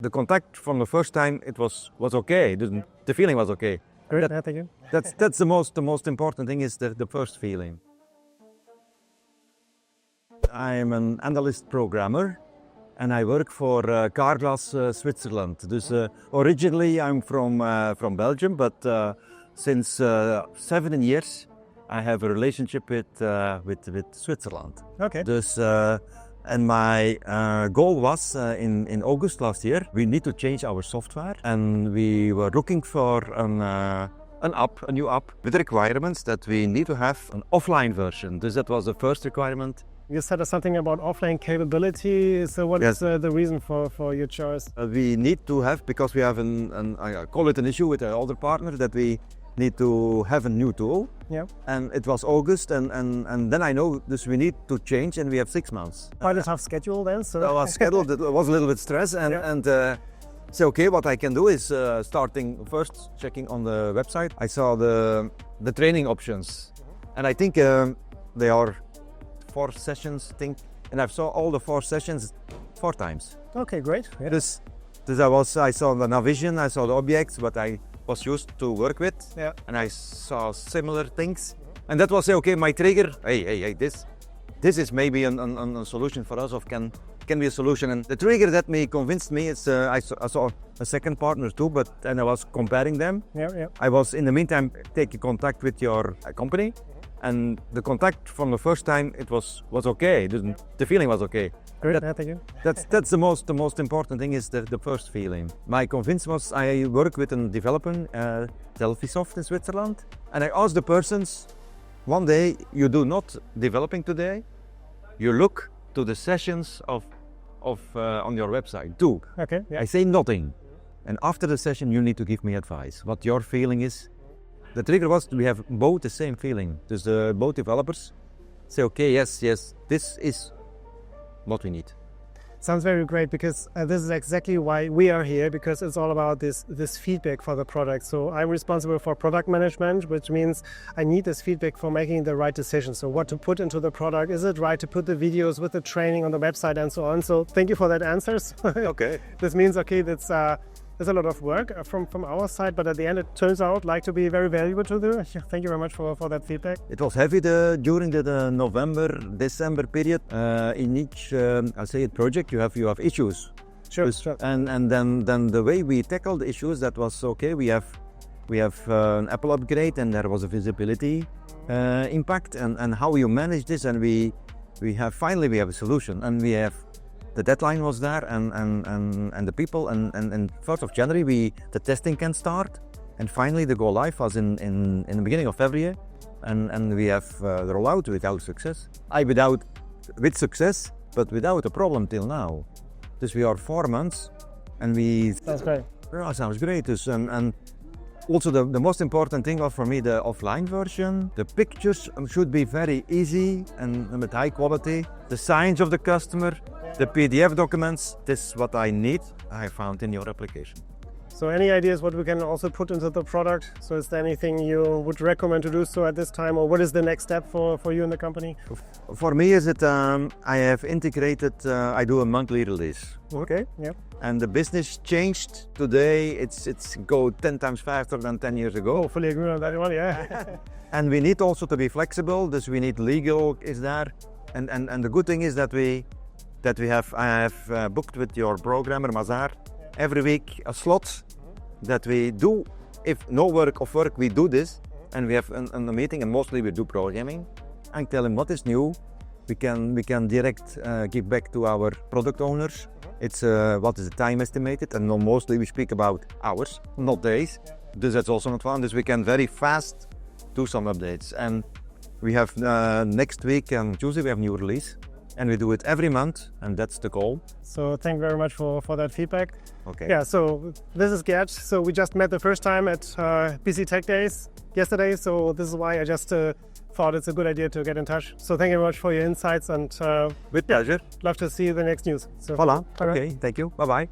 The contact from the first time, it was okay. The feeling was okay. Great, thank you. That's the most important thing is the first feeling. I'm an analyst programmer and I work for Carglass Switzerland. Dus originally I'm from Belgium, but since 7 years I have a relationship with Switzerland. Okay. Dus and my goal was in August last year, we need to change our software, and we were looking for a new app with requirements that we need to have an offline version. Dus that was the first requirement. You said something about offline capability. So what is the reason for your choice? We need to have, because we have I call it an issue with our other partner, that we need to have a new tool. Yeah. And it was August, and then I know this we need to change, and we have 6 months. Quite a tough schedule then. So I was scheduled. It was a little bit stress, and so okay, what I can do is starting first checking on the website. I saw the training options, and I think they are 4 sessions, and I saw all the 4 sessions 4 times. Okay, great. Yeah. This I saw the Navision, I saw the objects, but I was used to work with, and I saw similar things, and that was okay. My trigger, hey, this is maybe a solution for us, or can be a solution. And the trigger that convinced me is I saw a second partner too, and I was comparing them. Yeah. I was in the meantime taking contact with your company. And the contact from the first time, it was okay. The feeling was okay. Great, thank you. That's the most important thing is the first feeling. My convince was I work with a developer, Delphisoft in Switzerland, and I asked the persons, one day you do not developing today, you look to the sessions of on your website too. Okay. Yeah. I say nothing, and after the session you need to give me advice. What your feeling is. The trigger was we have both the same feeling. Dus both developers say, okay, yes, this is what we need. Sounds very great, because this is exactly why we are here, because it's all about this feedback for the product. So I'm responsible for product management, which means I need this feedback for making the right decision. So what to put into the product, is it right to put the videos with the training on the website and so on. So thank you for that answers. Okay. This means, okay, there's a lot of work from our side, but at the end it turns out like to be very valuable to do. Thank you very much for that feedback. It was heavy during the November-December period. In each project you have issues. Sure. And then the way we tackled the issues, that was okay. We have an Apple upgrade, and there was a visibility impact, and how you manage this, and we finally have a solution, and we have. The deadline was there, and the people, and 1st of January the testing can start, and finally the go live was in the beginning of February, and we have the rollout without success. With success, but without a problem till now. Dus we are 4 months, and we. That's great. Yeah, sounds great. Dus, and also the most important thing was for me the offline version. The pictures should be very easy and with high quality. The signs of the customer. The PDF documents, this is what I need, I found in your application. So any ideas what we can also put into the product? So is there anything you would recommend to do so at this time, or what is the next step for you in the company? For me is it, I have integrated, I do a monthly release. Okay, yeah. And the business changed today, it's go 10 times faster than 10 years ago. Oh, fully agree on that one, yeah. And we need also to be flexible, dus we need legal is there. And the good thing is that I have booked with your programmer Mazar every week a slot that we do. If no work, we do this, and we have a meeting, and mostly we do programming. I tell him what is new. We can direct give back to our product owners. It's what is the time estimated, and mostly we speak about hours, not days. Dus that's also not fun. Dus we can very fast do some updates, and we have next week on Tuesday we have new release. And we do it every month, and that's the goal. So thank you very much for that feedback. Okay. Yeah, so this is Geert. So we just met the first time at BC Tech Days yesterday, so this is why I just thought it's a good idea to get in touch. So thank you very much for your insights, and with pleasure. Love to see the next news. So, Voilà, okay, thank you, bye-bye.